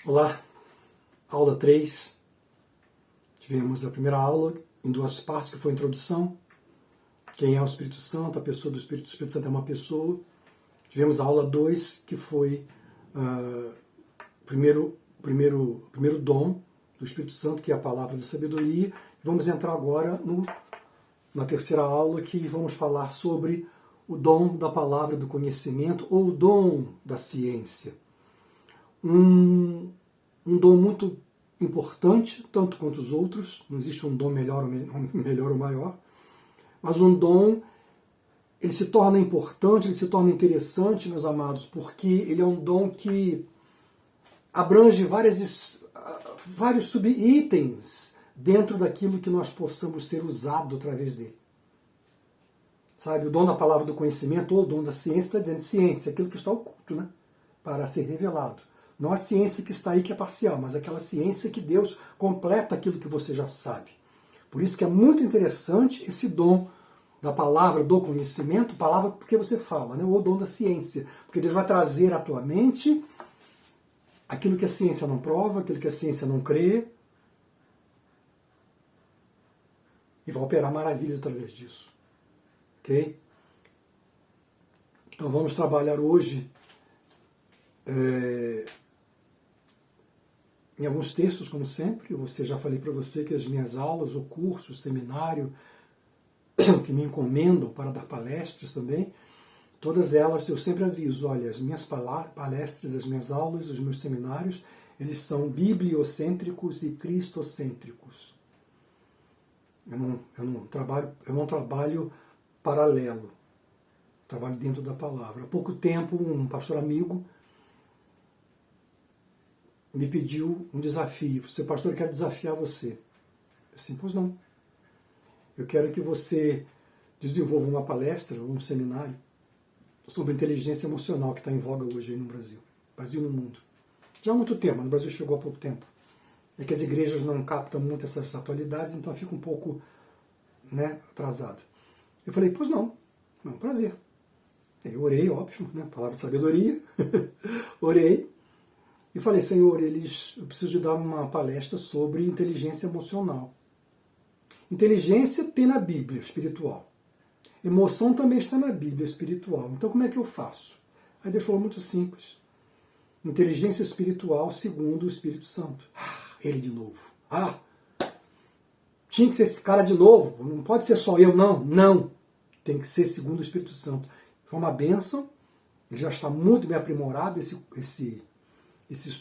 Olá, aula 3. Tivemos a primeira aula em duas partes, que foi a introdução. Quem é o Espírito Santo, a pessoa do Espírito Santo é uma pessoa. Tivemos a aula 2, que foi o primeiro dom do Espírito Santo, que é a palavra da sabedoria. Vamos entrar agora na terceira aula, que vamos falar sobre o dom da palavra do conhecimento, ou o dom da ciência. Um dom muito importante, tanto quanto os outros, não existe um dom melhor ou maior, mas um dom, ele se torna importante, ele se torna interessante, meus amados, porque ele é um dom que abrange vários subitens dentro daquilo que nós possamos ser usado através dele. Sabe, o dom da palavra do conhecimento, ou o dom da ciência, está dizendo ciência, aquilo que está oculto, né, para ser revelado. Não a ciência que está aí que é parcial, mas aquela ciência que Deus completa aquilo que você já sabe. Por isso que é muito interessante esse dom da palavra do conhecimento, palavra porque você fala, né? Ou o dom da ciência, porque Deus vai trazer à tua mente aquilo que a ciência não prova, aquilo que a ciência não crê, e vai operar maravilhas através disso. Ok? Então vamos trabalhar hoje em alguns textos, como sempre. Já falei para você que as minhas aulas, o curso, o seminário, que me encomendam para dar palestras também, todas elas eu sempre aviso, olha, as minhas palestras, as minhas aulas, os meus seminários, eles são bibliocêntricos e cristocêntricos. Eu não trabalho paralelo, trabalho dentro da palavra. Há pouco tempo, um pastor amigo me pediu um desafio. Seu pastor, eu quero desafiar você. Eu disse, pois não. Eu quero que você desenvolva uma palestra, um seminário sobre inteligência emocional, que está em voga hoje aí no Brasil e no mundo. Já há muito tempo, no Brasil chegou há pouco tempo. É que as igrejas não captam muito essas atualidades, então fica um pouco, atrasado. Eu falei, pois não, é um prazer. Eu orei, óbvio, palavra de sabedoria, orei, e falei, Senhor, eu preciso de dar uma palestra sobre inteligência emocional. Inteligência tem na Bíblia espiritual. Emoção também está na Bíblia espiritual. Então como é que eu faço? Aí Deus falou muito simples. Inteligência espiritual segundo o Espírito Santo. Ele de novo. Tinha que ser esse cara de novo. Não pode ser só eu, não. Não. Tem que ser segundo o Espírito Santo. Foi uma bênção. Ele já está muito bem aprimorado. Esse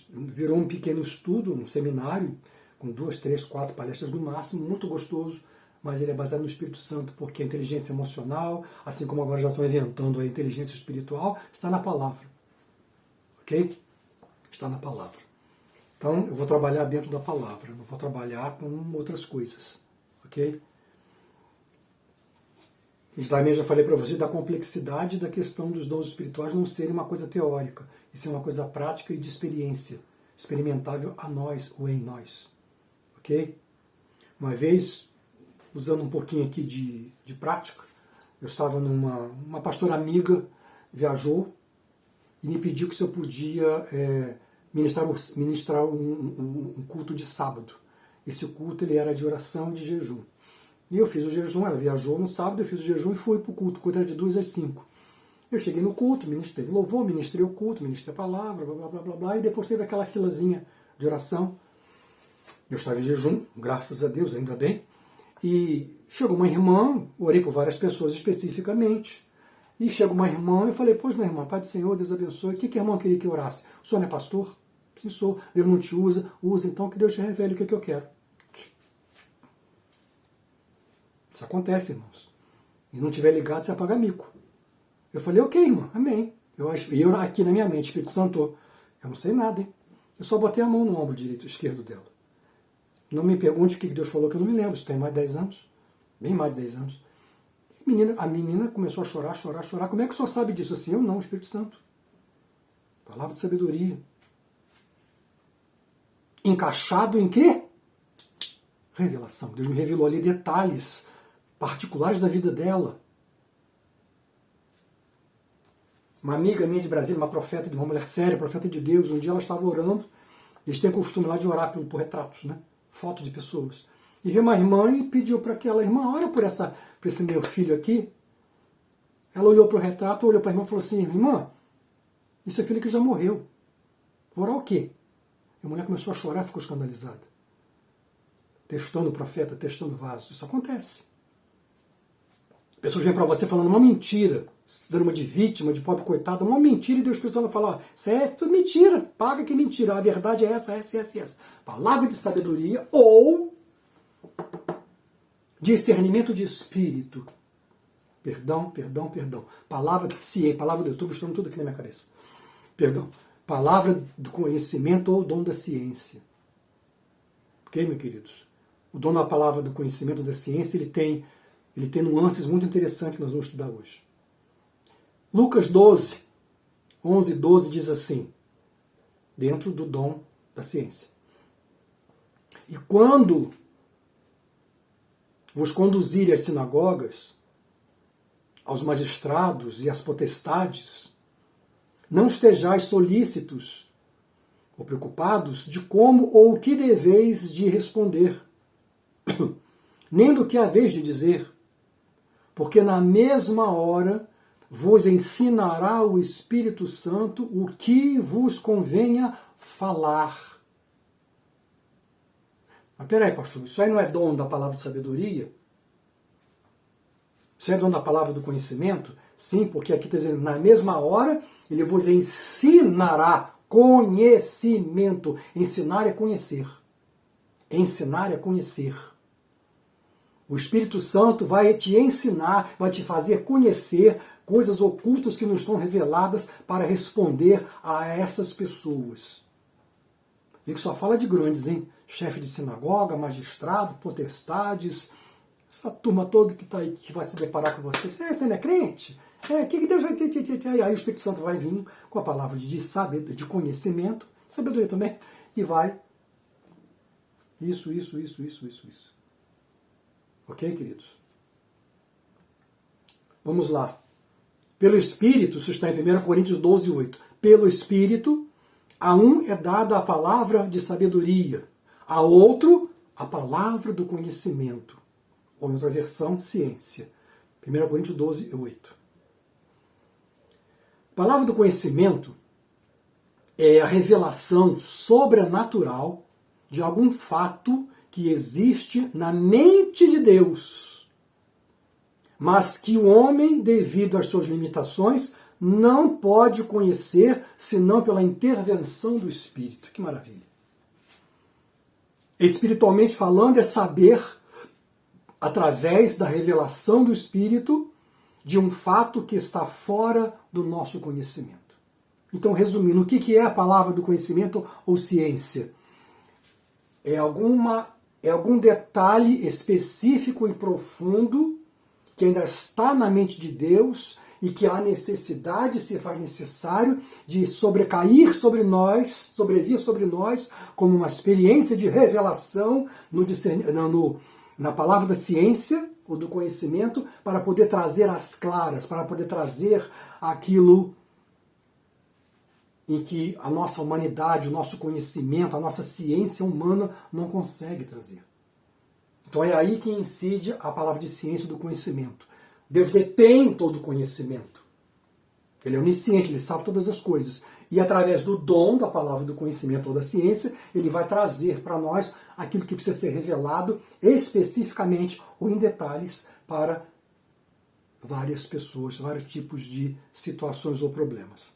virou um pequeno estudo, um seminário, com 2, 3, 4 palestras no máximo, muito gostoso, mas ele é baseado no Espírito Santo, porque a inteligência emocional, assim como agora já estão inventando a inteligência espiritual, está na palavra. Ok? Está na palavra. Então, eu vou trabalhar dentro da palavra, não vou trabalhar com outras coisas. Ok? E também já falei para você da complexidade da questão dos dons espirituais não serem uma coisa teórica, isso é uma coisa prática e de experiência, experimentável a nós ou em nós. Ok? Uma vez, usando um pouquinho aqui de prática, eu estava uma pastora amiga, viajou e me pediu que se eu podia ministrar um culto de sábado. Esse culto ele era de oração e de jejum. E eu fiz o jejum, ela viajou no sábado, eu fiz o jejum e fui para o culto. O culto era de 2 às 5. Eu cheguei no culto, teve louvor, ministrei o culto, ministrei a palavra, blá, blá, blá, blá, blá, e depois teve aquela filazinha de oração. Eu estava em jejum, graças a Deus, ainda bem, e chegou uma irmã, orei por várias pessoas especificamente, e chegou uma irmã, eu falei, pois não, irmã, Pai do Senhor, Deus abençoe, o que a irmã queria que eu orasse? O senhor não é pastor? Sim, sou. Deus não te usa, então que Deus te revele o que eu quero. Isso acontece, irmãos. E não tiver ligado, você vai pagar mico. Eu falei, ok, irmã, amém. E eu aqui na minha mente, Espírito Santo, eu não sei nada, hein? Eu só botei a mão no ombro esquerdo dela. Não me pergunte o que Deus falou, que eu não me lembro. Isso tem mais de 10 anos. Bem mais de 10 anos. A menina começou a chorar, chorar, chorar. Como é que o senhor sabe disso? Assim, eu não, Espírito Santo. Palavra de sabedoria. Encaixado em quê? Revelação. Deus me revelou ali detalhes particulares da vida dela. Uma amiga minha de Brasília, uma profeta, uma mulher séria, profeta de Deus, um dia ela estava orando Eles têm costume lá de orar por retratos, né? Fotos de pessoas. E veio uma irmã e pediu para aquela irmã, ora por esse meu filho aqui. Ela olhou para o retrato, olhou para a irmã e falou assim, irmã, isso é filho que já morreu. Vou orar o quê? E a mulher começou a chorar, ficou escandalizada. Testando o profeta, testando o vaso. Isso acontece. Pessoas vêm para você falando uma mentira, se dando uma de vítima, de pobre coitado, uma mentira, e Deus precisando falar, isso é tudo mentira, paga que é mentira, a verdade é essa. Palavra de sabedoria ou discernimento de espírito. Perdão. Palavra de ciência, palavra de eu estou buscando tudo aqui na minha cabeça. Perdão. Palavra do conhecimento ou dom da ciência. Ok, meus queridos? O dom da palavra do conhecimento da ciência, ele tem nuances muito interessantes que nós vamos estudar hoje. Lucas 12, 11 e 12 diz assim, dentro do dom da ciência. E quando vos conduzirem às sinagogas, aos magistrados e às potestades, não estejais solícitos ou preocupados de como ou o que deveis de responder, nem do que haveis de dizer, porque na mesma hora vos ensinará o Espírito Santo o que vos convenha falar. Mas peraí, pastor, isso aí não é dom da palavra de sabedoria? Isso é dom da palavra do conhecimento? Sim, porque aqui está dizendo, na mesma hora ele vos ensinará conhecimento. Ensinar é conhecer. Ensinar é conhecer. O Espírito Santo vai te ensinar, vai te fazer conhecer coisas ocultas que não estão reveladas para responder a essas pessoas. E que só fala de grandes, hein? Chefe de sinagoga, magistrado, potestades, essa turma toda que está aí, que vai se deparar com você. Você não é crente? Que Deus vai ter? Aí o Espírito Santo vai vir com a palavra de conhecimento, sabedoria também, e vai isso. Ok, queridos? Vamos lá. Pelo Espírito, isso está em 1 Coríntios 12, 8. Pelo Espírito, a um é dada a palavra de sabedoria, a outro a palavra do conhecimento. Ou em outra versão, ciência. 1 Coríntios 12, 8. A palavra do conhecimento é a revelação sobrenatural de algum fato que existe na mente de Deus, mas que o homem, devido às suas limitações, não pode conhecer senão pela intervenção do Espírito. Que maravilha! Espiritualmente falando, é saber, através da revelação do Espírito, de um fato que está fora do nosso conhecimento. Então, resumindo, o que é a palavra do conhecimento ou ciência? É algum detalhe específico e profundo que ainda está na mente de Deus e que há necessidade, se faz necessário, de sobrevir sobre nós, como uma experiência de revelação na palavra da ciência ou do conhecimento, para poder trazer as claras, para poder trazer aquilo em que a nossa humanidade, o nosso conhecimento, a nossa ciência humana não consegue trazer. Então é aí que incide a palavra de ciência do conhecimento. Deus detém todo o conhecimento. Ele é onisciente, ele sabe todas as coisas. E através do dom da palavra do conhecimento ou da ciência, ele vai trazer para nós aquilo que precisa ser revelado especificamente ou em detalhes para várias pessoas, vários tipos de situações ou problemas.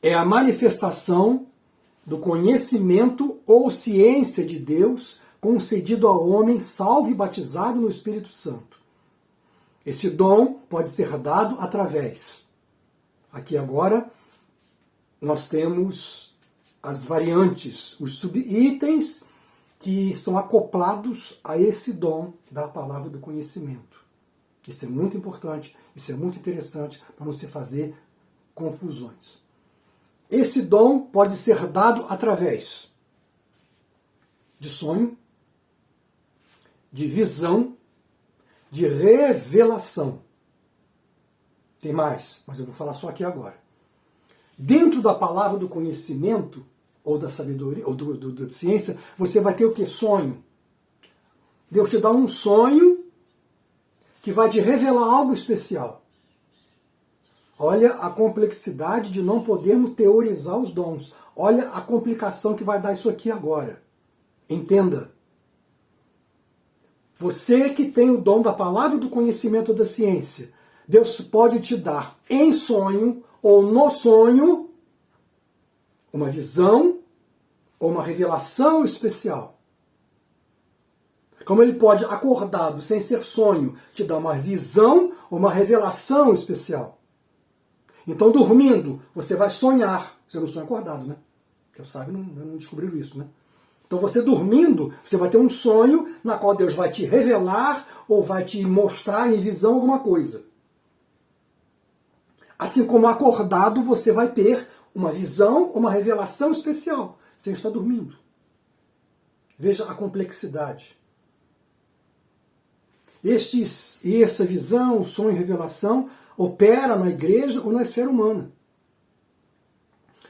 É a manifestação do conhecimento ou ciência de Deus concedido ao homem salvo e batizado no Espírito Santo. Esse dom pode ser dado através. Aqui agora nós temos as variantes, os subitens que são acoplados a esse dom da palavra do conhecimento. Isso é muito importante, isso é muito interessante para não se fazer confusões. Esse dom pode ser dado através de sonho, de visão, de revelação. Tem mais, mas eu vou falar só aqui agora. Dentro da palavra do conhecimento, ou da sabedoria, ou da ciência, você vai ter o quê? Sonho. Deus te dá um sonho que vai te revelar algo especial. Olha a complexidade de não podermos teorizar os dons. Olha a complicação que vai dar isso aqui agora. Entenda. Você que tem o dom da palavra e do conhecimento da ciência, Deus pode te dar em sonho ou no sonho uma visão ou uma revelação especial. Como ele pode, acordado, sem ser sonho, te dar uma visão ou uma revelação especial. Então, dormindo, você vai sonhar. Você não sonha acordado, né? Porque eu sabe, não descobriram isso, né? Então, você dormindo, você vai ter um sonho na qual Deus vai te revelar ou vai te mostrar em visão alguma coisa. Assim como acordado, você vai ter uma visão ou uma revelação especial. Você está dormindo. Veja a complexidade. Essa visão, sonho e revelação opera na igreja ou na esfera humana.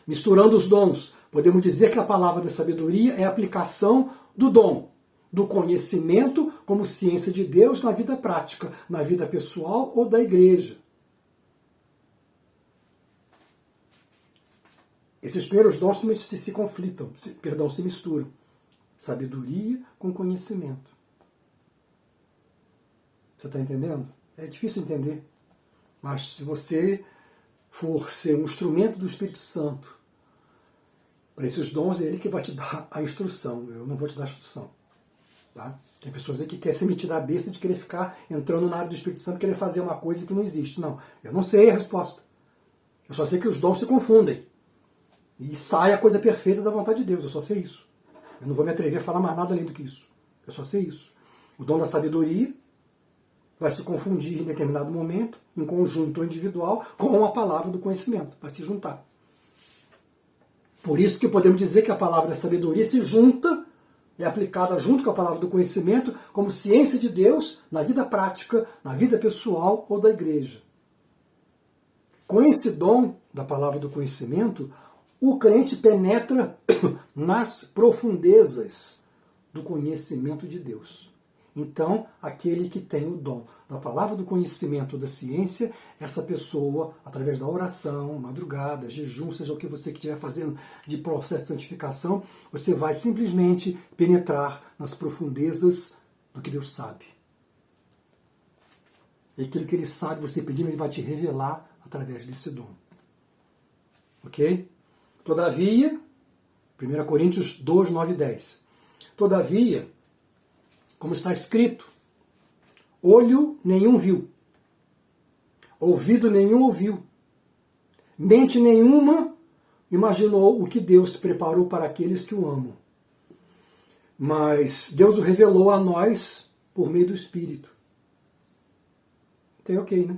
Misturando os dons, podemos dizer que a palavra da sabedoria é a aplicação do dom, do conhecimento como ciência de Deus na vida prática, na vida pessoal ou da igreja. Esses primeiros dons se conflitam, se misturam. Sabedoria com conhecimento. Você está entendendo? É difícil entender. Mas se você for ser um instrumento do Espírito Santo, para esses dons é Ele que vai te dar a instrução. Eu não vou te dar a instrução. Tá? Tem pessoas aí que querem se meter a besta de querer ficar entrando na área do Espírito Santo e querer fazer uma coisa que não existe. Não, eu não sei a resposta. Eu só sei que os dons se confundem. E sai a coisa perfeita da vontade de Deus. Eu só sei isso. Eu não vou me atrever a falar mais nada além do que isso. Eu só sei isso. O dom da sabedoria vai se confundir em determinado momento, em conjunto ou individual, com a palavra do conhecimento. Vai se juntar. Por isso que podemos dizer que a palavra da sabedoria se junta, é aplicada junto com a palavra do conhecimento, como ciência de Deus na vida prática, na vida pessoal ou da igreja. Com esse dom da palavra do conhecimento, o crente penetra nas profundezas do conhecimento de Deus. Então, aquele que tem o dom da palavra do conhecimento da ciência, essa pessoa, através da oração, madrugada, jejum, seja o que você estiver fazendo de processo de santificação, você vai simplesmente penetrar nas profundezas do que Deus sabe. E aquilo que Ele sabe, você pedindo, Ele vai te revelar através desse dom. Ok? Todavia, 1 Coríntios 2, 9 e 10. Todavia, como está escrito, olho nenhum viu, ouvido nenhum ouviu, mente nenhuma imaginou o que Deus preparou para aqueles que o amam. Mas Deus o revelou a nós por meio do Espírito. Tem ok, né?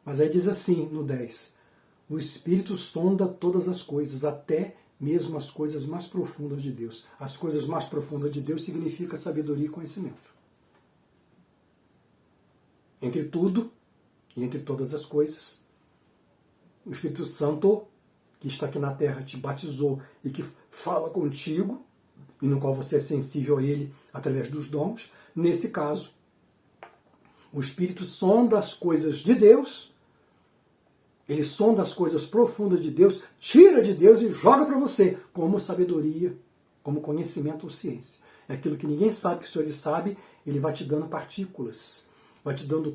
Mas aí diz assim, no 10, o Espírito sonda todas as coisas, até mesmo as coisas mais profundas de Deus. As coisas mais profundas de Deus significa sabedoria e conhecimento. Entre tudo e entre todas as coisas, o Espírito Santo, que está aqui na terra, te batizou e que fala contigo, e no qual você é sensível a Ele através dos dons. Nesse caso, o Espírito sonda as coisas de Deus, ele sonda as coisas profundas de Deus, tira de Deus e joga para você, como sabedoria, como conhecimento ou ciência. É aquilo que ninguém sabe, que o Senhor ele sabe, ele vai te dando partículas, vai te dando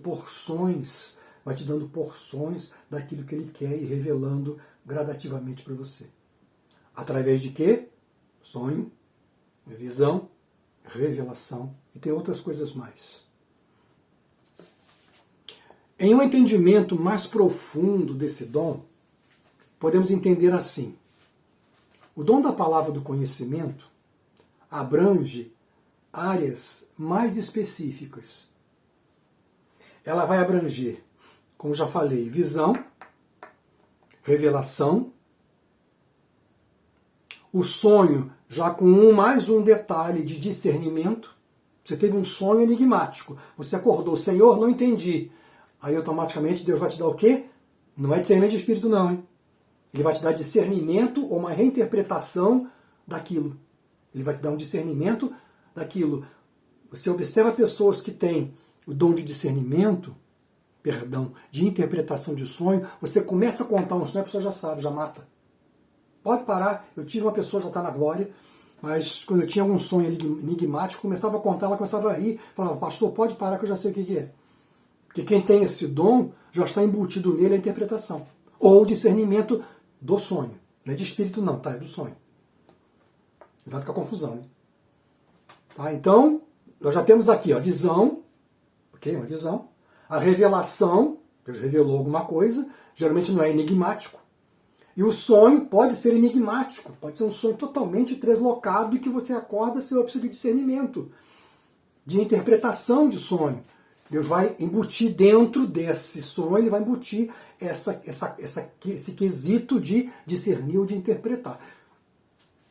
porções daquilo que ele quer e revelando gradativamente para você. Através de quê? Sonho, visão, revelação e tem outras coisas mais. Em um entendimento mais profundo desse dom, podemos entender assim: o dom da palavra do conhecimento abrange áreas mais específicas. Ela vai abranger, como já falei, visão, revelação, o sonho já com mais um detalhe de discernimento. Você teve um sonho enigmático, você acordou, Senhor, não entendi. Aí automaticamente Deus vai te dar o quê? Não é discernimento de espírito não, hein? Ele vai te dar discernimento ou uma reinterpretação daquilo. Ele vai te dar um discernimento daquilo. Você observa pessoas que têm o dom de discernimento, de interpretação de sonho, você começa a contar um sonho, a pessoa já sabe, já mata. Pode parar, eu tive uma pessoa, já está na glória, mas quando eu tinha algum sonho enigmático, começava a contar, ela começava a rir, falava, pastor, pode parar que eu já sei o que é. Porque quem tem esse dom, já está embutido nele a interpretação. Ou o discernimento do sonho. Não é de espírito não, tá? É do sonho. Cuidado com a confusão, né? Tá? Então, nós já temos aqui a visão, ok? Uma visão. A revelação, Deus revelou alguma coisa, geralmente não é enigmático. E o sonho pode ser enigmático, pode ser um sonho totalmente deslocado e que você acorda sem opção de discernimento, de interpretação de sonho. Deus vai embutir dentro desse sonho, ele vai embutir esse quesito de discernir ou de interpretar.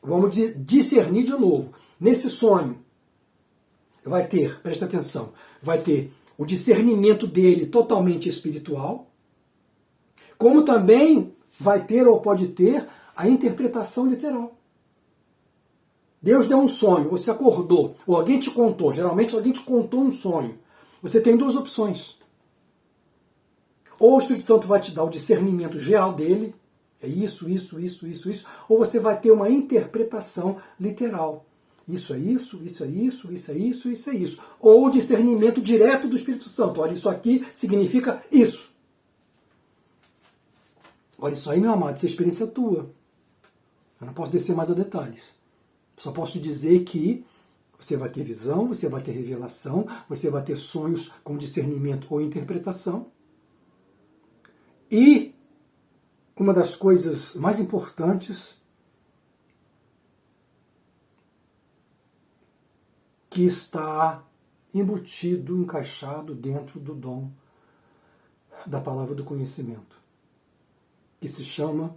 Vamos discernir de novo. Nesse sonho, vai ter, presta atenção, vai ter o discernimento dele totalmente espiritual, como também vai ter ou pode ter a interpretação literal. Deus deu um sonho, você acordou, ou alguém te contou, geralmente alguém te contou um sonho. Você tem duas opções. Ou o Espírito Santo vai te dar o discernimento geral dele, é isso, ou você vai ter uma interpretação literal. Isso é isso, isso é isso, isso é isso, isso é isso. Ou o discernimento direto do Espírito Santo. Olha, isso aqui significa isso. Olha, isso aí, meu amado, isso é experiência tua. Eu não posso descer mais a detalhes. Só posso te dizer que você vai ter visão, você vai ter revelação, você vai ter sonhos com discernimento ou interpretação. E uma das coisas mais importantes que está embutido, encaixado dentro do dom da palavra do conhecimento, que se chama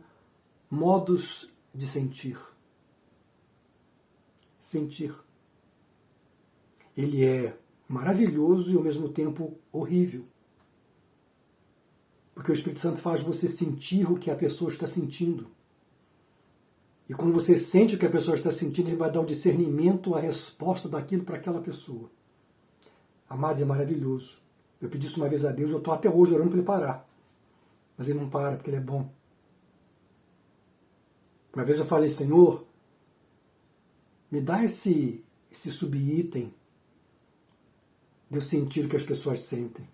modos de sentir. Sentir. Ele é maravilhoso e ao mesmo tempo horrível. Porque o Espírito Santo faz você sentir o que a pessoa está sentindo. E quando você sente o que a pessoa está sentindo, ele vai dar o discernimento, a resposta daquilo para aquela pessoa. Amados, é maravilhoso. Eu pedi isso uma vez a Deus, eu estou até hoje orando para ele parar. Mas ele não para, porque ele é bom. Uma vez eu falei, Senhor, me dá esse subitem de eu sentir o que as pessoas sentem.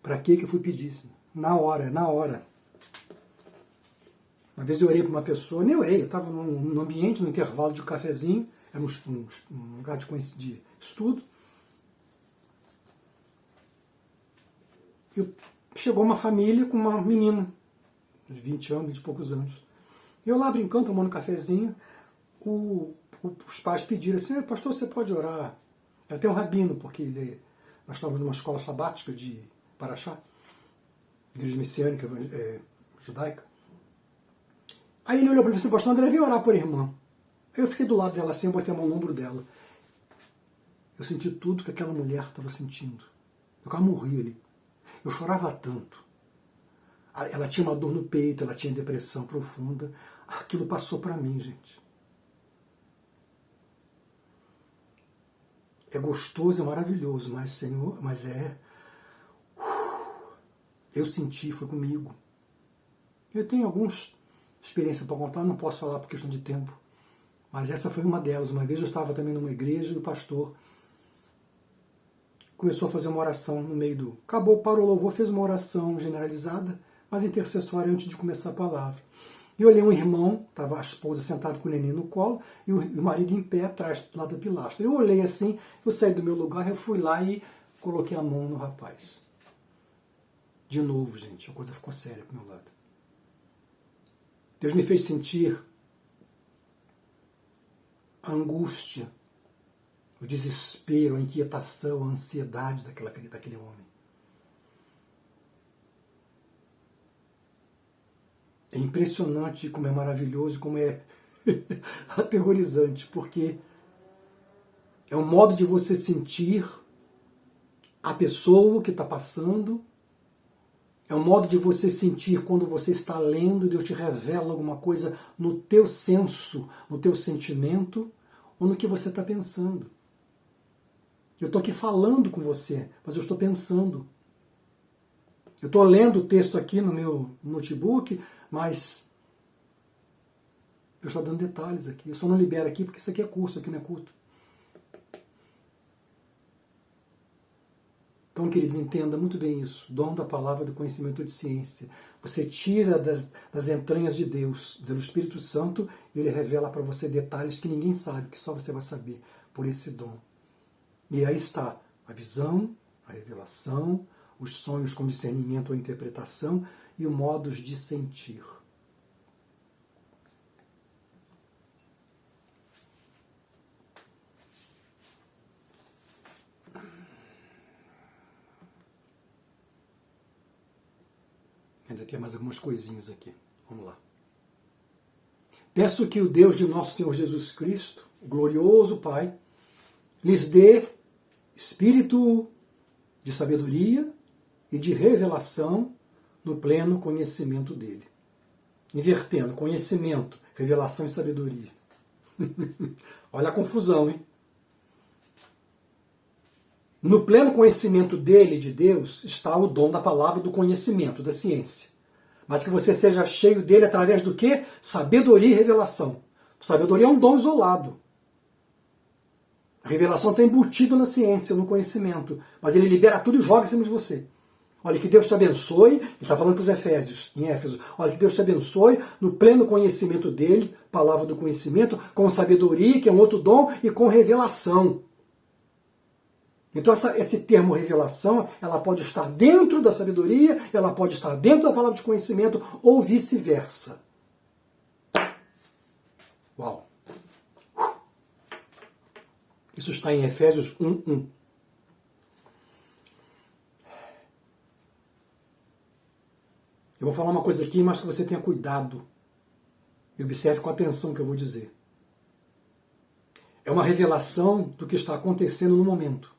Para que eu fui pedir isso? Na hora. Uma vez eu orei para uma pessoa, nem orei, eu estava num ambiente, num intervalo de um cafezinho, era um lugar de estudo. E chegou uma família com uma menina, uns 20 anos, 20 e poucos anos. E eu lá brincando, tomando um cafezinho, os pais pediram assim, pastor, você pode orar? Era até um rabino, porque nós estávamos numa escola sabática de Paraxá, igreja messiânica, judaica. Aí ele olhou para mim e disse, pastor André, vem orar por irmã. Aí eu fiquei do lado dela assim, eu botei a mão no ombro dela. Eu senti tudo que aquela mulher estava sentindo. Eu quase morri ali. Eu chorava tanto. Ela tinha uma dor no peito, ela tinha depressão profunda. Aquilo passou para mim, gente. É gostoso, é maravilhoso, mas, Senhor, eu senti, foi comigo. Eu tenho algumas experiências para contar, não posso falar por questão de tempo. Mas essa foi uma delas. Uma vez eu estava também numa igreja e o pastor começou a fazer uma oração no meio do... parou o louvor, fez uma oração generalizada, mas intercessória antes de começar a palavra. E eu olhei um irmão, estava a esposa sentada com o neném no colo, e o marido em pé atrás, do lado da pilastra. Eu olhei assim, eu saí do meu lugar, eu fui lá e coloquei a mão no rapaz. De novo, gente, a coisa ficou séria pro meu lado. Deus me fez sentir a angústia, o desespero, a inquietação, a ansiedade daquele homem. É impressionante como é maravilhoso, como é aterrorizante, porque é um modo de você sentir a pessoa que está passando, É um modo de você sentir quando você está lendo e Deus te revela alguma coisa no teu senso, no teu sentimento ou no que você está pensando. Eu estou aqui falando com você, mas eu estou pensando. Eu estou lendo o texto aqui no meu notebook, mas eu estou dando detalhes aqui. Eu só não libero aqui porque isso aqui é curso, aqui não é culto. Então, queridos, entenda muito bem isso. Dom da palavra do conhecimento de ciência. Você tira das entranhas de Deus, do Espírito Santo, e ele revela para você detalhes que ninguém sabe, que só você vai saber por esse dom. E aí está a visão, a revelação, os sonhos com discernimento ou interpretação e os modos de sentir. Ainda tem mais algumas coisinhas aqui. Vamos lá. Peço que o Deus de nosso Senhor Jesus Cristo, o glorioso Pai, lhes dê espírito de sabedoria e de revelação no pleno conhecimento dele. Invertendo, conhecimento, revelação e sabedoria. Olha a confusão, hein? No pleno conhecimento dele, de Deus, está o dom da palavra do conhecimento, da ciência. Mas que você seja cheio dele através do quê? Sabedoria e revelação. Sabedoria é um dom isolado. A revelação está embutida na ciência, no conhecimento. Mas ele libera tudo e joga em cima de você. Olha, que Deus te abençoe. Ele está falando para os Efésios, em Éfeso. Olha, que Deus te abençoe no pleno conhecimento dele, palavra do conhecimento, com sabedoria, que é um outro dom, e com revelação. Então esse termo revelação, ela pode estar dentro da sabedoria, ela pode estar dentro da palavra de conhecimento, ou vice-versa. Uau! Isso está em Efésios 1:1. Eu vou falar uma coisa aqui, mas que você tenha cuidado. E observe com atenção o que eu vou dizer. É uma revelação do que está acontecendo no momento.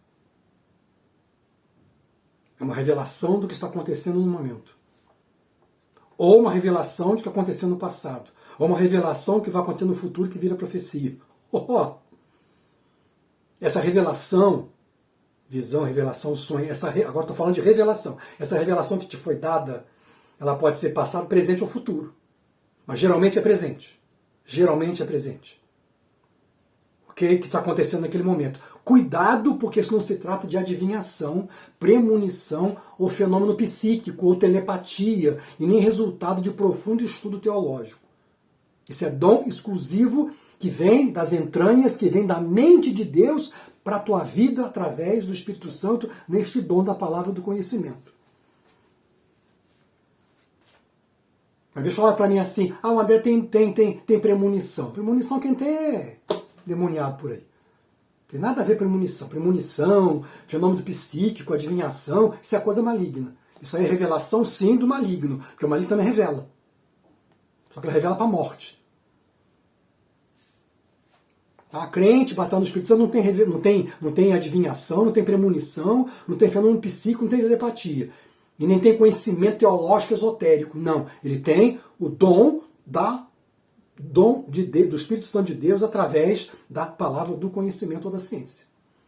É uma revelação do que está acontecendo no momento. Ou uma revelação do que aconteceu no passado. Ou uma revelação que vai acontecer no futuro que vira profecia. Essa revelação, visão, revelação, sonho, agora estou falando de revelação. Essa revelação que te foi dada, ela pode ser passado, presente ou futuro. Mas geralmente é presente. Geralmente é presente. Ok? Que está acontecendo naquele momento. Cuidado, porque isso não se trata de adivinhação, premonição ou fenômeno psíquico ou telepatia, e nem resultado de profundo estudo teológico. Isso é dom exclusivo que vem das entranhas, que vem da mente de Deus para a tua vida através do Espírito Santo neste dom da palavra do conhecimento. Uma vez falaram para mim assim, o André tem premonição. Premonição quem tem é demoniado por aí. Tem nada a ver com premonição. Premonição, fenômeno psíquico, adivinhação, isso é coisa maligna. Isso aí é revelação, sim, do maligno. Porque o maligno também revela. Só que ele revela para a morte. A crente, batizado no Espírito Santo, não tem adivinhação, não tem premonição, não tem fenômeno psíquico, não tem telepatia. E nem tem conhecimento teológico esotérico. Não. Ele tem o dom do Espírito Santo de Deus através da palavra do conhecimento ou da ciência.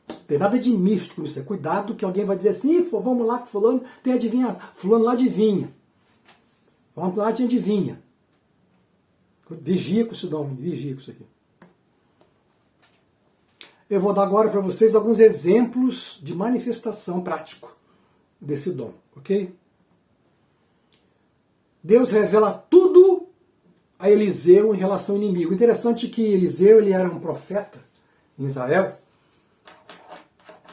Não tem nada de místico nisso. Cuidado que alguém vai dizer assim, vamos lá que fulano tem adivinhado. Fulano lá adivinha. Vamos lá de adivinha. Vigia com esse dom, vigia com isso aqui. Eu vou dar agora para vocês alguns exemplos de manifestação prático desse dom, ok? Deus revela tudo a Eliseu em relação ao inimigo. Interessante que Eliseu ele era um profeta em Israel.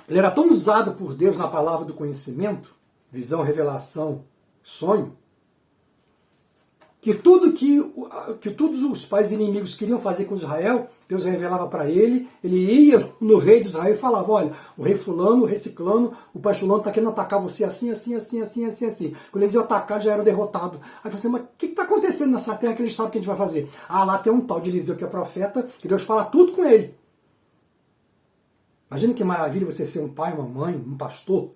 Ele era tão usado por Deus na palavra do conhecimento, visão, revelação, sonho, que tudo que todos os pais inimigos queriam fazer com Israel, Deus revelava para ele, ele ia no rei de Israel e falava, olha, o rei fulano, o rei ciclano, o pai fulano está querendo atacar você assim, assim, assim, assim, assim, assim. Quando eles iam atacar, já era derrotado. Aí eu falei assim, mas o que está acontecendo nessa terra que eles sabem que a gente vai fazer? Lá tem um tal de Eliseu que é profeta, que Deus fala tudo com ele. Imagina que maravilha você ser um pai, uma mãe, um pastor,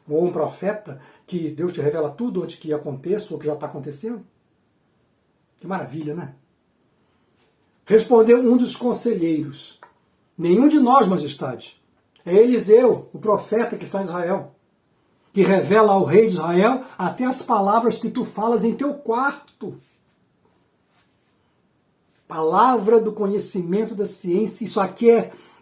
Ou um profeta que Deus te revela tudo antes que aconteça ou que já está acontecendo? Que maravilha, né? Respondeu um dos conselheiros: nenhum de nós, majestade. É Eliseu, o profeta que está em Israel, que revela ao rei de Israel até as palavras que tu falas em teu quarto. Palavra do conhecimento da ciência, isso aqui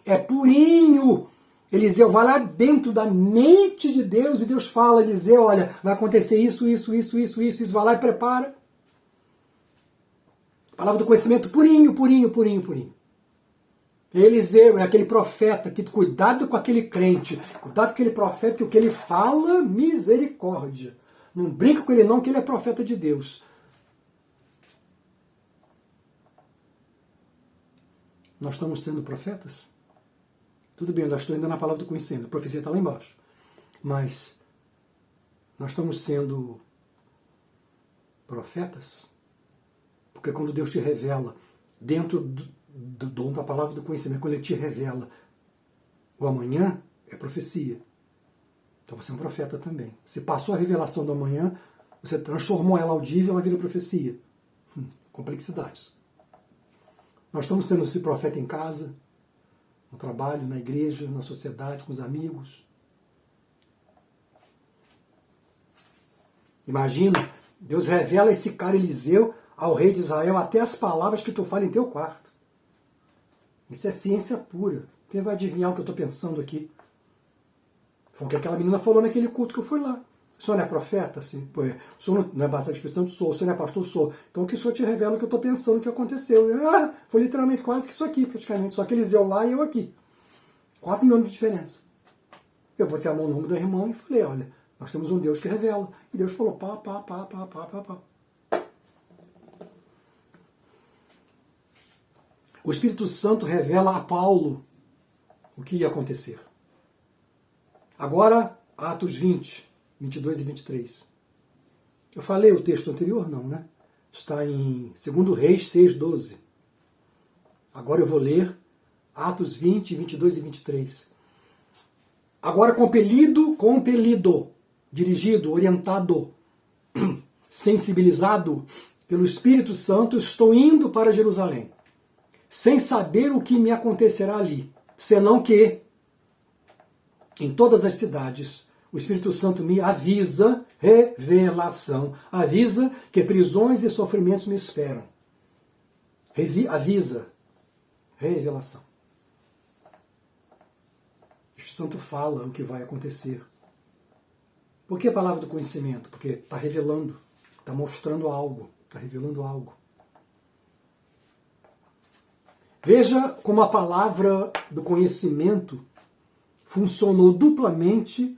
é purinho. Eliseu vai lá dentro da mente de Deus e Deus fala, Eliseu, olha, vai acontecer isso, vai lá e prepara. Palavra do conhecimento purinho, purinho, purinho, purinho. Eliseu é aquele profeta que cuidado com aquele crente, cuidado com aquele profeta que o que ele fala, misericórdia. Não brinca com ele não, que ele é profeta de Deus. Nós estamos sendo profetas? Tudo bem, eu estou ainda na palavra do conhecimento, a profecia está lá embaixo. Mas nós estamos sendo profetas? Porque quando Deus te revela, dentro do dom da palavra do conhecimento, quando Ele te revela o amanhã, é profecia. Então você é um profeta também. Se passou a revelação do amanhã, você transformou ela audível, ela vira profecia. Complexidades. Nós estamos sendo esse profeta em casa, no trabalho, na igreja, na sociedade, com os amigos. Imagina, Deus revela esse cara Eliseu ao rei de Israel até as palavras que tu fala em teu quarto. Isso é ciência pura. Quem vai adivinhar o que eu estou pensando aqui? Foi o que aquela menina falou naquele culto que eu fui lá. O senhor não é profeta? Assim, pô, o senhor não é bastante Espírito Santo? Sou. O senhor não é pastor? Sou. Então que o senhor te revela o que eu estou pensando que aconteceu. Foi literalmente quase que isso aqui, praticamente. Só que Eliseu lá e eu aqui. 4 mil anos de diferença. Eu botei a mão no ombro do irmão e falei, olha, nós temos um Deus que revela. E Deus falou, pá. O Espírito Santo revela a Paulo o que ia acontecer. Agora, Atos 20, 22 e 23. Eu falei o texto anterior? Não, né? Está em 2 Reis 6, 12. Agora eu vou ler Atos 20, 22 e 23. Agora compelido, dirigido, orientado, sensibilizado pelo Espírito Santo, estou indo para Jerusalém, sem saber o que me acontecerá ali, senão que em todas as cidades o Espírito Santo me avisa, revelação, avisa que prisões e sofrimentos me esperam. Avisa, revelação. O Espírito Santo fala o que vai acontecer. Por que a palavra do conhecimento? Porque está revelando, está mostrando algo, está revelando algo. Veja como a palavra do conhecimento funcionou duplamente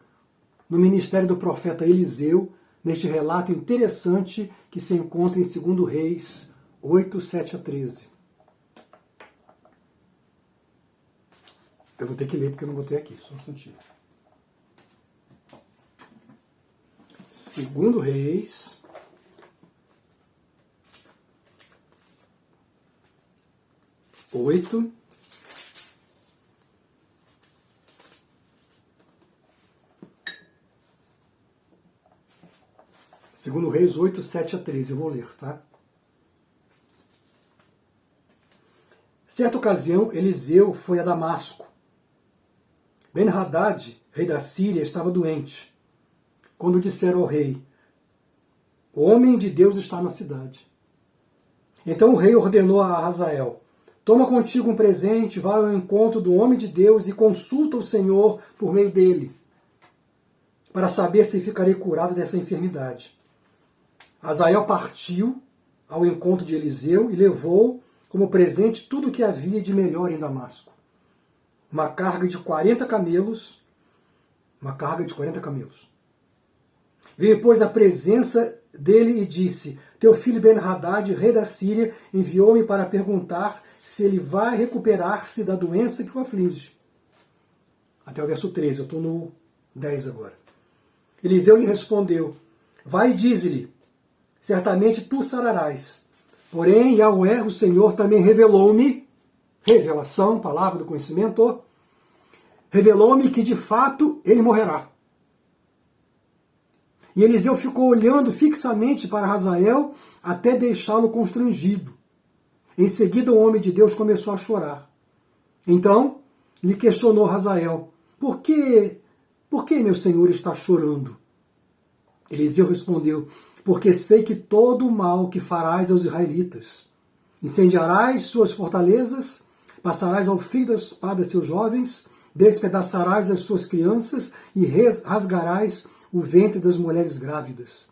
no ministério do profeta Eliseu, neste relato interessante que se encontra em 2 Reis 8, 7 a 13. Eu vou ter que ler porque eu não botei aqui, só um instantinho. 2 Reis 8, 2 Reis 8, 7 a 13, eu vou ler, tá? Certa ocasião, Eliseu foi a Damasco. Ben-Hadad, rei da Síria, estava doente. Quando disseram ao rei, o homem de Deus está na cidade. Então o rei ordenou a Hazael, toma contigo um presente, vá ao encontro do homem de Deus e consulta o Senhor por meio dele, para saber se ficarei curado dessa enfermidade. Hazael partiu ao encontro de Eliseu e levou como presente tudo o que havia de melhor em Damasco. Uma carga de 40 camelos. Veio, pois, à presença dele e disse, teu filho Ben-Hadad, rei da Síria, enviou-me para perguntar se ele vai recuperar-se da doença que o aflige. Até o verso 13, eu estou no 10 agora. Eliseu lhe respondeu, vai e dize-lhe, certamente tu sararás. Porém, Yahweh, o Senhor, também revelou-me, revelação, palavra do conhecimento, revelou-me que de fato ele morrerá. E Eliseu ficou olhando fixamente para Hazael até deixá-lo constrangido. Em seguida, o homem de Deus começou a chorar. Então, lhe questionou Hazael: por que, meu senhor está chorando? Eliseu respondeu: porque sei que todo o mal que farás aos israelitas, incendiarás suas fortalezas, passarás ao fio da espada seus jovens, despedaçarás as suas crianças e rasgarás o ventre das mulheres grávidas.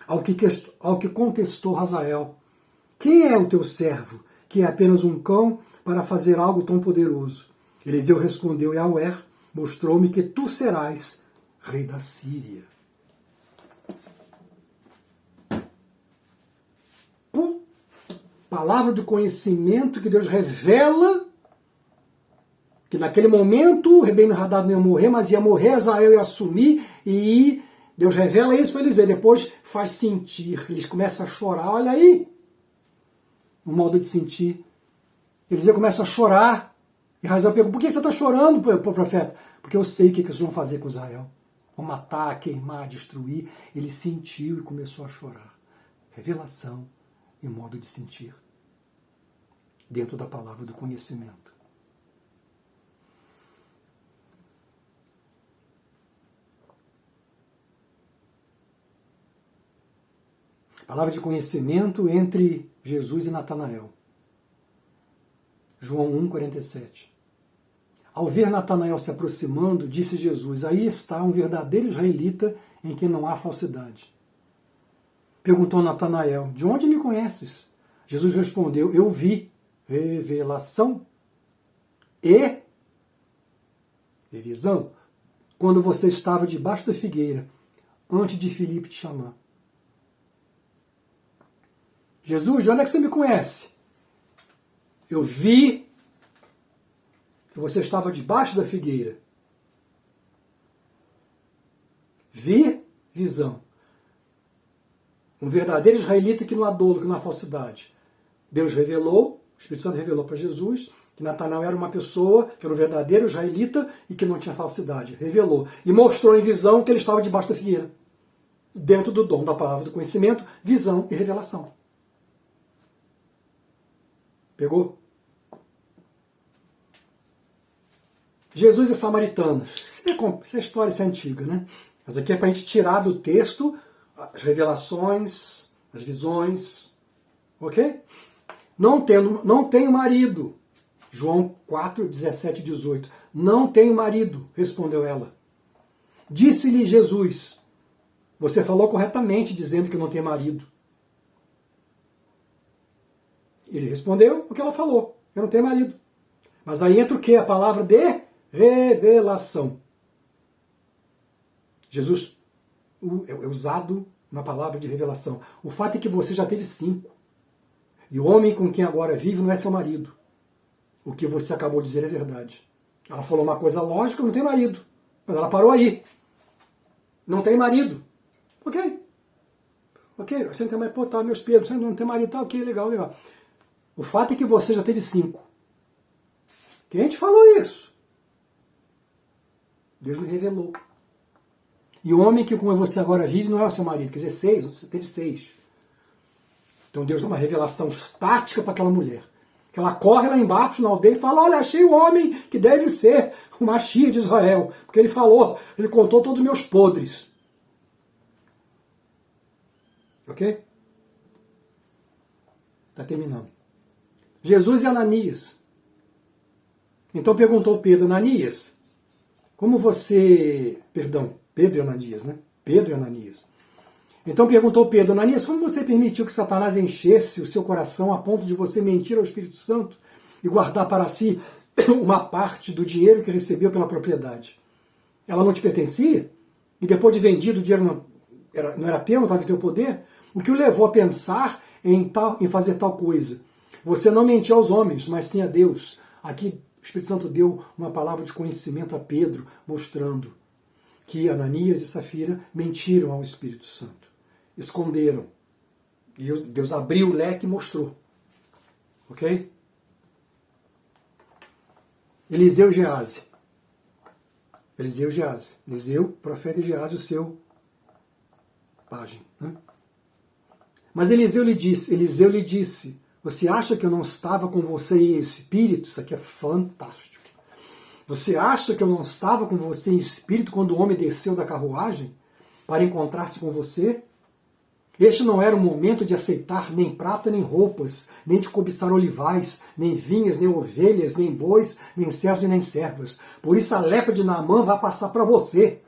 Ao que contestou Hazael: quem é o teu servo, que é apenas um cão, para fazer algo tão poderoso? Eliseu respondeu: Yahvé mostrou-me que tu serás rei da Síria. Palavra de conhecimento que Deus revela que naquele momento Ben-Hadad não ia morrer, mas ia morrer, Hazael ia assumir, e Deus revela isso para Eliseu. Depois faz sentir, eles começam a chorar. Olha aí o modo de sentir. Eliseu começa a chorar, e Hazael pergunta: por que você está chorando, profeta? Porque eu sei o que eles vão fazer com Israel. Vão matar, queimar, destruir. Ele sentiu e começou a chorar. Revelação e modo de sentir dentro da palavra do conhecimento. Palavra de conhecimento entre Jesus e Natanael. João 1,47. Ao ver Natanael se aproximando, disse Jesus: aí está um verdadeiro israelita em quem não há falsidade. Perguntou Natanael: de onde me conheces? Jesus respondeu: eu vi revelação e visão quando você estava debaixo da figueira, antes de Filipe te chamar. Jesus, de onde é que você me conhece? Eu vi que você estava debaixo da figueira. Vi, visão. Um verdadeiro israelita que não há dolo, que não há falsidade. Deus revelou, o Espírito Santo revelou para Jesus que Natanael era uma pessoa, que era um verdadeiro israelita e que não tinha falsidade. Revelou. E mostrou em visão que ele estava debaixo da figueira. Dentro do dom da palavra do conhecimento, visão e revelação. Pegou? Jesus e samaritanos. Essa história é antiga, né? Mas aqui é para a gente tirar do texto as revelações, as visões. Ok? Não tenho marido. João 4, 17 e 18. Não tenho marido, respondeu ela. Disse-lhe Jesus: você falou corretamente dizendo que não tem marido. Ele respondeu o que ela falou: eu não tenho marido. Mas aí entra o que? A palavra de revelação. Jesus é usado na palavra de revelação. O fato é que você já teve 5. E o homem com quem agora vive não é seu marido. O que você acabou de dizer é verdade. Ela falou uma coisa lógica: não tem marido. Mas ela parou aí. Não tem marido. Ok. Ok, você não tem marido. Pô, tá, meus pesos. Você não tem marido. Tá, ok, legal, legal. O fato é que você já teve 5. Quem te falou isso? Deus me revelou. E o homem que com você agora vive não é o seu marido. Quer dizer, 6, você teve 6. Então Deus dá uma revelação estática para aquela mulher. Que ela corre lá embaixo na aldeia e fala: olha, achei o homem que deve ser o Mashiach de Israel. Porque ele falou, ele contou todos os meus podres. Ok? Está terminando. Jesus e Ananias. Então perguntou Pedro: Ananias, como você... Perdão, Pedro e Ananias, né? Pedro e Ananias. Então perguntou Pedro: Ananias, como você permitiu que Satanás enchesse o seu coração a ponto de você mentir ao Espírito Santo e guardar para si uma parte do dinheiro que recebeu pela propriedade? Ela não te pertencia? E depois de vendido, o dinheiro não era teu, não estava em teu poder? O que o levou a pensar em fazer tal coisa? Você não mentiu aos homens, mas sim a Deus. Aqui o Espírito Santo deu uma palavra de conhecimento a Pedro, mostrando que Ananias e Safira mentiram ao Espírito Santo. Esconderam. E Deus abriu o leque e mostrou. Ok? Eliseu e Gease. Eliseu, profeta, e Gease, o seu página. Né? Mas Eliseu lhe disse, você acha que eu não estava com você em espírito? Isso aqui é fantástico. Você acha que eu não estava com você em espírito quando o homem desceu da carruagem para encontrar-se com você? Este não era o momento de aceitar nem prata nem roupas, nem de cobiçar olivais, nem vinhas, nem ovelhas, nem bois, nem servos e nem servas. Por isso a lepra de Naamã vai passar para você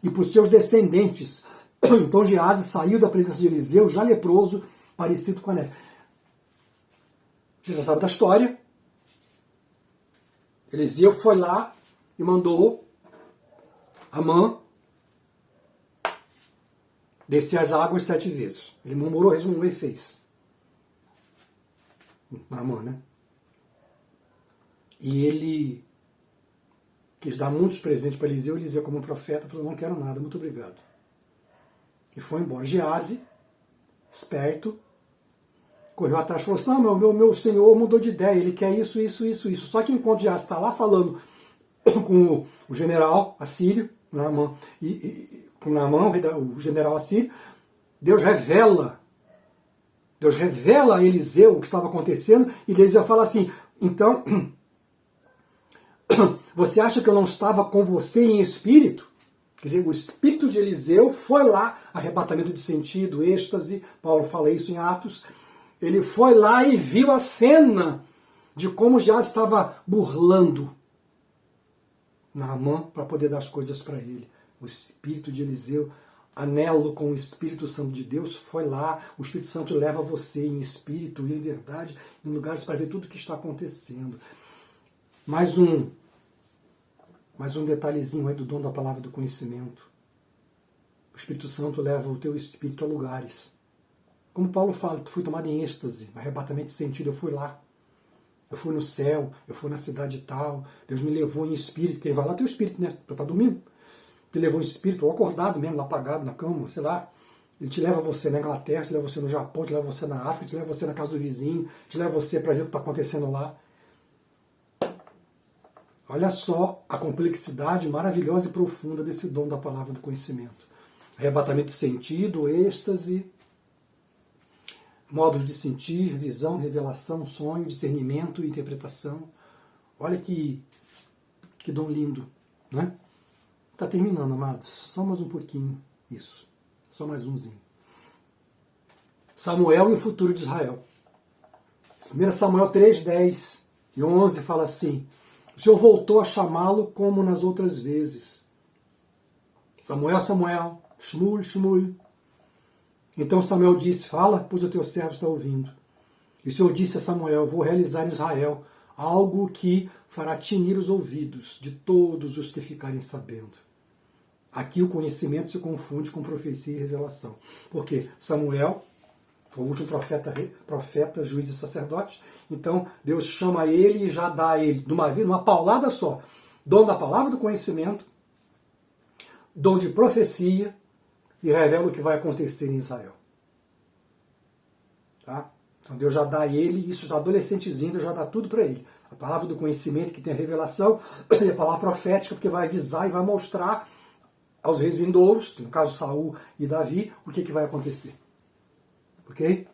e para os seus descendentes. Então Geazi saiu da presença de Eliseu, já leproso, parecido com a lepra. Você já sabe da história. Eliseu foi lá e mandou Naamã descer as águas 7 vezes. Ele murmurou, resmungou e fez. Naamã, né? E ele quis dar muitos presentes para Eliseu. Eliseu, como profeta, falou, não quero nada, muito obrigado. E foi embora. Geazi, esperto, correu atrás e falou assim, não, meu senhor mudou de ideia, ele quer isso, isso, isso, isso. Só que enquanto Geazi está lá falando com o general assírio, Naamã, com Naamã, o general assírio, Deus revela a Eliseu o que estava acontecendo, e Eliseu fala assim, então, você acha que eu não estava com você em espírito? Quer dizer, o espírito de Eliseu foi lá, arrebatamento de sentido, êxtase, Paulo fala isso em Atos, ele foi lá e viu a cena de como já estava burlando Naamã para poder dar as coisas para ele. O espírito de Eliseu, anelo com o Espírito Santo de Deus, foi lá, o Espírito Santo leva você em espírito e em verdade, em lugares para ver tudo o que está acontecendo. Mais um detalhezinho aí do dom da palavra do conhecimento. O Espírito Santo leva o teu espírito a lugares. Como Paulo fala, tu fui tomado em êxtase, arrebatamento de sentido, eu fui lá. Eu fui no céu, eu fui na cidade tal, Deus me levou em espírito, quem vai lá é teu espírito, né? Tu tá dormindo. Te levou em espírito, ou acordado mesmo, lá apagado na cama, sei lá. Ele te leva você na Inglaterra, te leva você no Japão, te leva você na África, te leva você na casa do vizinho, te leva você para ver o que está acontecendo lá. Olha só a complexidade maravilhosa e profunda desse dom da palavra do conhecimento. Arrebatamento de sentido, êxtase, modos de sentir, visão, revelação, sonho, discernimento e interpretação. Olha que dom lindo, né? Está terminando, amados. Só mais um pouquinho, isso. Só mais umzinho. Samuel e o futuro de Israel. 1 Samuel 3, 10 e 11 fala assim, o Senhor voltou a chamá-lo como nas outras vezes. Samuel, Samuel, Shmuel, Shmuel. Então Samuel disse, fala, pois o teu servo está ouvindo. E o Senhor disse a Samuel, vou realizar em Israel algo que fará tinir os ouvidos de todos os que ficarem sabendo. Aqui o conhecimento se confunde com profecia e revelação. Porque Samuel foi o último profeta, juiz e sacerdote. Então Deus chama ele e já dá a ele, de uma vez, numa paulada só, dom da palavra do conhecimento, dom de profecia e revela o que vai acontecer em Israel. Tá? Então Deus já dá a ele, isso já adolescentezinho, Deus já dá tudo para ele. A palavra do conhecimento que tem a revelação e a palavra profética porque vai avisar e vai mostrar aos reis vindouros, no caso Saul e Davi, o que vai acontecer. Ok?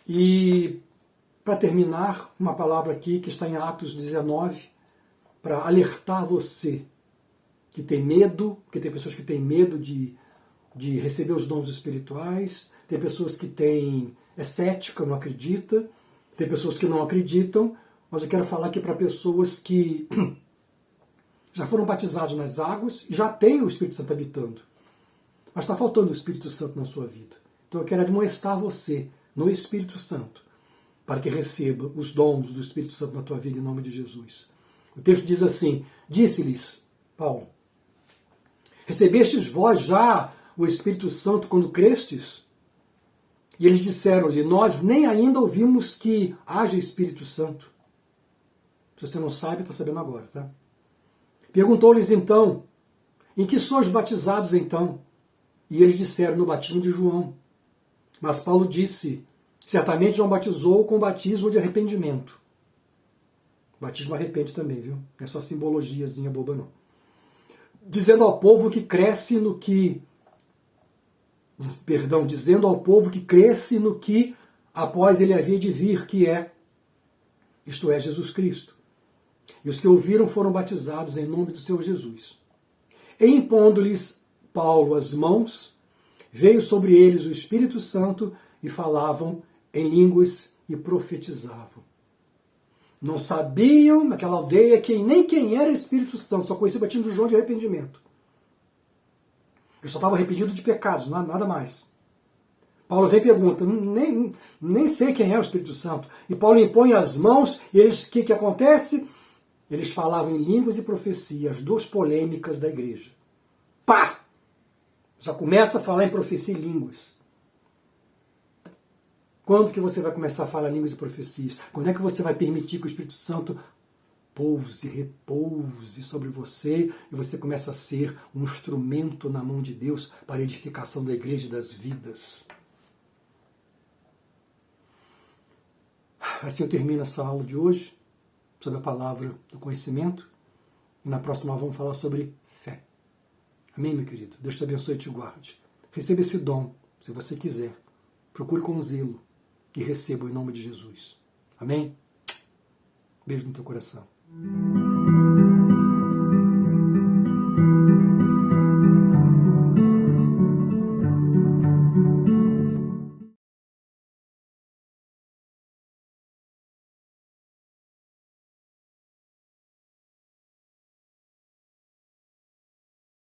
E, para terminar, uma palavra aqui que está em Atos 19, para alertar você que tem medo, porque tem pessoas que têm medo de receber os dons espirituais, tem pessoas que é cética, não acredita, tem pessoas que não acreditam, mas eu quero falar aqui para pessoas que já foram batizados nas águas e já têm o Espírito Santo habitando. Mas está faltando o Espírito Santo na sua vida. Então eu quero admoestar você no Espírito Santo, para que receba os dons do Espírito Santo na tua vida em nome de Jesus. O texto diz assim, disse-lhes, Paulo, recebestes vós já o Espírito Santo quando crestes? E eles disseram-lhe, nós nem ainda ouvimos que haja Espírito Santo. Se você não sabe, está sabendo agora, tá? Perguntou-lhes então, em que sois batizados então? E eles disseram, no batismo de João. Mas Paulo disse, certamente João batizou com batismo de arrependimento. Batismo arrepende também, viu? Não é só simbologiazinha boba, não. dizendo ao povo que cresce no que, dizendo ao povo que cresce no que após ele havia de vir, que é, isto é, Jesus Cristo. E os que ouviram foram batizados em nome do Senhor Jesus. E impondo-lhes Paulo as mãos, veio sobre eles o Espírito Santo e falavam em línguas e profetizavam. Não sabiam naquela aldeia nem quem era o Espírito Santo, só conhecia o batismo de João de arrependimento. Eu só estava arrependido de pecados, nada mais. Paulo vem e pergunta, nem sei quem é o Espírito Santo. E Paulo impõe as mãos, e o que acontece? Eles falavam em línguas e profecia, as duas polêmicas da igreja. Pá! Já começa a falar em profecia e línguas. Quando que você vai começar a falar línguas e profecias? Quando é que você vai permitir que o Espírito Santo repouse sobre você e você começa a ser um instrumento na mão de Deus para a edificação da igreja e das vidas? Assim eu termino essa aula de hoje, sobre a palavra do conhecimento, e na próxima aula vamos falar sobre fé. Amém, meu querido? Deus te abençoe e te guarde. Receba esse dom, se você quiser. Procure com zelo e receba em nome de Jesus. Amém? Beijo no teu coração.